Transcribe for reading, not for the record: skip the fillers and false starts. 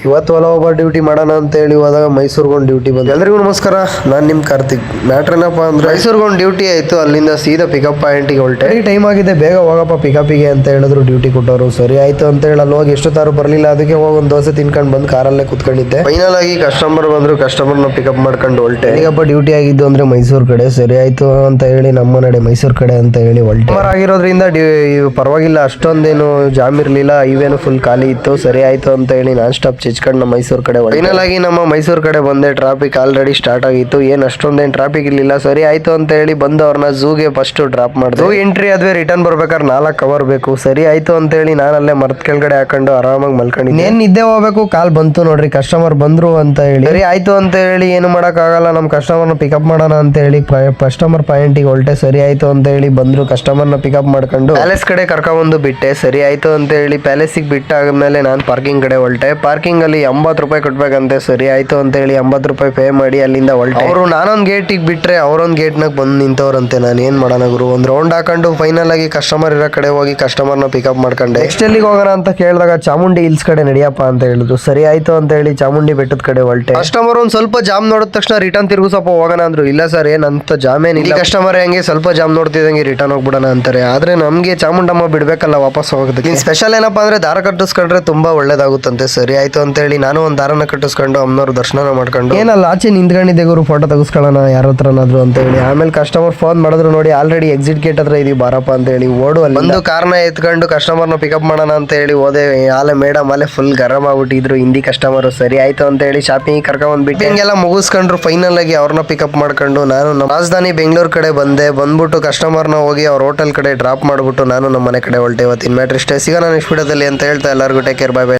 ಇವತ್ತು ಒಬ್ಬ ಡ್ಯೂಟಿ ಮಾಡೋಣ ಅಂತ ಹೇಳಿ ಹೋದಾಗ ಮೈಸೂರ್ಗೊಂದು ಡ್ಯೂಟಿ ಬಂದು. ಎಲ್ರಿಗೂ ನಮಸ್ಕಾರ, ನಾನು ನಿಮ್ಮ ಕಾರ್ತಿಕ್. ಮ್ಯಾಟ್ರ್ ಏನಪ್ಪ ಅಂದ್ರೆ ಮೈಸೂರ್ಗೊಂದು ಡ್ಯೂಟಿ ಆಯಿತು. ಅಲ್ಲಿಂದ ಸೀದಾ ಪಿಕಪ್ ಪಾಯಿಂಟಿಗೆ ಹೊರಟೆ. ಟೈಮ್ ಆಗಿದೆ, ಬೇಗ ಹೋಗಪ್ಪ ಪಿಕಪ್ಪಿಗೆ ಅಂತ ಹೇಳಿದ್ರು ಡ್ಯೂಟಿ ಕೊಟ್ಟವರು. ಸರಿ ಆಯ್ತು ಅಂತ ಹೇಳಿ ಅಲ್ಲಿ ಹೋಗಿ ಎಷ್ಟೊತ್ತಾರು ಬರಲಿಲ್ಲ. ಅದಕ್ಕೆ ಹೋಗಿ ಒಂದು ದೋಸೆ ತಿನ್ಕೊಂಡು ಬಂದು ಕಾರಲ್ಲೇ ಕುತ್ಕೊಂಡಿದ್ದೆ. ಫೈನಲ್ ಆಗಿ ಕಸ್ಟಮರ್ ಬಂದ್ರು, ಕಸ್ಟಮರ್ನ ಪಿಕಪ್ ಮಾಡ್ಕೊಂಡು ಹೊರಟೆ. ಈಗಪ್ಪ ಡ್ಯೂಟಿ ಆಗಿದ್ದು ಅಂದ್ರೆ ಮೈಸೂರು ಕಡೆ. ಸರಿ ಆಯ್ತು ಅಂತ ಹೇಳಿ ನಮ್ಮ ನಡೆ ಮೈಸೂರು ಕಡೆ ಅಂತ ಹೇಳಿ ಹೊರಟೆ. ಆಗಿರೋದ್ರಿಂದ ಪರವಾಗಿಲ್ಲ, ಅಷ್ಟೊಂದೇನು ಜಾಮ್ ಇರಲಿಲ್ಲ. ಇವೇನು ಫುಲ್ ಖಾಲಿ ಇತ್ತು. ಸರಿ ಆಯ್ತು ಅಂತ ಹೇಳಿ ನಾನ್ ಸ್ಟಾಪ್ ಚಿಚ್ಕೊಂಡು ನಮ್ಮ ಮೈಸೂರು ಕಡೆ ಫೈನಲ್ ಆಗಿ ನಮ್ಮ ಮೈಸೂರು ಕಡೆ ಬಂದೆ. ಟ್ರಾಫಿಕ್ ಆಲ್ರೆಡಿ ಸ್ಟಾರ್ಟ್ ಆಗಿತ್ತು. ಏನ್ ಅಷ್ಟೊಂದೇನು ಟ್ರಾಫಿಕ್ ಇರಲಿಲ್ಲ. ಸರಿ ಆಯ್ತು ಅಂತ ಹೇಳಿ ಬಂದು ಅವ್ರನ್ನ ಝೂಗೆ ಫಸ್ಟ್ ಡ್ರಾಪ್ ಮಾಡಿದೆ. ಝೂ ಎಂಟ್ರಿ ಆದ್ವಿ. ರಿಟರ್ನ್ ಬರ್ಬೇಕಾದ್ರೆ 4 ಅವರ್ ಬೇಕು. ಸರಿ ಆಯ್ತು ಅಂತ ಹೇಳಿ ನಾನು ಅಲ್ಲೇ ಮರದ ಕೆಳಗಡೆ ಹಾಕೊಂಡು ಆರಾಮಾಗಿ ಮಲ್ಕೊಂಡಿದ್ದೆ. ಏನ್ ನಿದ್ದೆ ಹೋಗ್ಬೇಕು, ಕಾಲ್ ಬಂತು ನೋಡ್ರಿ, ಕಸ್ಟಮರ್ ಬಂದ್ರು ಅಂತ ಹೇಳಿ. ಸರಿ ಆಯ್ತು ಅಂತ ಹೇಳಿ ಏನು ಮಾಡಕ್ ಆಗಲ್ಲ, ನಮ್ಮ ಕಸ್ಟಮರ್ನ ಪಿಕಪ್ ಮಾಡೋಣ ಅಂತ ಹೇಳಿ ಕಸ್ಟಮರ್ ಪಾಯಿಂಟಿಗೆ ಹೊರಟೆ. ಸರಿ ಆಯ್ತು ಅಂತ ಹೇಳಿ ಬಂದ್ರು, ಕಸ್ಟಮರ್ನ ಪಿಕಪ್ ಮಾಡ್ಕೊಂಡು ಪ್ಯಾಲೇಸ್ ಕಡೆ ಕರ್ಕೊಂಡ್ಬಂದು ಬಿಟ್ಟೆ. ಸರಿ ಆಯ್ತು ಅಂತ ಹೇಳಿ ಪ್ಯಾಲೇಸಿಗೆ ಬಿಟ್ಟಾದ್ಮೇಲೆ ನಾನು ಪಾರ್ಕಿಂಗ್ ಕಡೆ ಹೊರಟೆ. ಪಾರ್ಕಿಂಗ್ ಅಲ್ಲಿ 80 ರೂಪಾಯಿ ಕೊಡ್ಬೇಕಂತೆ. ಸರಿ ಆಯ್ತು ಅಂತ ಹೇಳಿ 80 ರೂಪಾಯಿ ಪೇ ಮಾಡಿ ಅಲ್ಲಿಂದ ಹೊರಟೆ. ಅವರು ನಾನೊಂದು ಗೇಟಿಗೆ ಬಿಟ್ರೆ ಅವರೊಂದು ಗೇಟ್ನಾಗ ಬಂದು ನಿಂತವ್ರಂತೆ. ನಾನು ಏನ್ ಮಾಡೋಣ ಗುರು, ಒಂದು ರೌಂಡ್ ಹಾಕೊಂಡು ಫೈನಲ್ ಆಗಿ ಕಸ್ಟಮರ್ ಇರೋ ಕಡೆ ಹೋಗಿ ಕಸ್ಟಮರ್ನ ಪಿಕಪ್ ಮಾಡ್ಕೊಂಡೆ. ನೆಕ್ಸ್ಟ್ ಎಲ್ಲಿಗೆ ಹೋಗೋಣ ಅಂತ ಕೇಳಿದಾಗ ಚಾಮುಂಡಿ ಹಿಲ್ಸ್ ಕಡೆ ನಡಿಯಪ್ಪ ಅಂತ ಹೇಳಿದ್ರು. ಸರಿ ಆಯ್ತು ಅಂತ ಹೇಳಿ ಚಾಮುಂಡಿ ಬೆಟ್ಟದ ಕಡೆ ಹೊರಟೆ. ಕಸ್ಟಮರ್ ಒಂದ್ ಸ್ವಲ್ಪ ಜಾಮ್ ನೋಡಿದ ತಕ್ಷಣ ರಿಟರ್ನ್ ತಿರುಗಿಸಪ್ಪ ಹೋಗೋಣ ಅಂದ್ರು. ಇಲ್ಲ ಸರ್, ಏನಂತ ಜಾಮೇನಿಲ್ಲ, ಕಸ್ಟಮರ್ ಹೆಂಗೆ ಸ್ವಲ್ಪ ಜಾಮ್ ನೋಡ್ತಿದಂಗೆ ರಿಟರ್ನ್ ಹೋಗ್ಬಿಡೋಣ ಅಂತಾರೆ. ಆದ್ರೆ ನಮ್ಗೆ ಚಾಮುಂಡಮ್ಮ ಬಿಡ್ಬೇಕಲ್ಲ ವಾಪಸ್ ಹೋಗೋದಕ್ಕೆ. ಸ್ಪೆಷಲ್ ಏನಪ್ಪಾ ಅಂದ್ರೆ ದಾರ ಕಟ್ಟಿಸ್ಕೊಂಡ್ರೆ ತುಂಬಾ ಒಳ್ಳೇದಾಗುತ್ತಂತೆ. ಸರಿ ಆಯ್ತು ಅಂತ ಹೇಳಿ ನಾನು ಒಂದು ದಾರನ ಕಟ್ಟಿಸ್ಕೊಂಡು ಅಮ್ಮನವ್ರ ದರ್ಶನ ಮಾಡ್ಕೊಂಡು ಏನಲ್ಲ ಆಚೆ ನಿಂತ್ಕೊಂಡಿದ್ದೆ ಗುರು, ಫೋಟೋ ತೆಗೆಸ್ಕೊಳ್ಳೋಣ ಯಾರ ಹತ್ರನಾದ್ರು ಅಂತ ಹೇಳಿ. ಆಮೇಲೆ ಕಸ್ಟಮರ್ ಫೋನ್ ಮಾಡಿದ್ರು, ನೋಡಿ ಆಲ್ರೆಡಿ ಎಕ್ಸಿಟ್ ಗೇಟ್ ಹತ್ರ ಇದೀವಿ ಬಾರಪ್ಪ ಅಂತ ಹೇಳಿ. ಓಡು ಅಲ್ಲಿ ಒಂದು ಕಾರ್ನ ಎತ್ಕೊಂಡು ಕಸ್ಟಮರ್ನ ಪಿಕಪ್ ಮಾಡೋಣ ಅಂತ ಹೇಳಿ ಹೋದೆ. ಆಲೆ ಮೇಡಮ್ ಅಲ್ಲೇ ಫುಲ್ ಗರಂ ಆಗ್ಬಿಟ್ಟಿದ್ರು, ಹಿಂದಿ ಕಸ್ಟಮರ್. ಸರಿ ಆಯ್ತು ಅಂತ ಹೇಳಿ ಶಾಪಿಂಗ್ ಕರ್ಕೊಂಡ್ಬಿಟ್ಟು ಹಿಂಗೆಲ್ಲ ಮುಗಿಸ್ಕೊಂಡ್ರು. ಫೈನಲ್ ಆಗಿ ಅವ್ರನ್ನ ಪಿಕಪ್ ಮಾಡ್ಕೊಂಡು ನಾನು ನಮ್ಮ ರಾಜಧಾನಿ ಬೆಂಗಳೂರು ಕಡೆ ಬಂದ್ಬಿಟ್ಟು ಕಸ್ಟಮರ್ನ ಹೋಗಿ ಅವ್ರ ಹೋಟೆಲ್ ಕಡೆ ಡ್ರಾಪ್ ಮಾಡ್ಬಿಟ್ಟು ನಾನು ನಮ್ಮ ಮನೆ ಕಡೆ ಹೊರಟೆ. ಇವತ್ತಿನ ಮ್ಯಾಟ್ರ್ ಇಷ್ಟೇ. ಸಿಗೋಣ ನೆಕ್ಸ್ಟ್ ವಿಡಿಯೋದಲ್ಲಿ ಅಂತ ಹೇಳ್ತಾ ಎಲ್ಲರಿಗೂ ಟೇಕ್ ಕೇರ್, ಬೈ ಬೈ.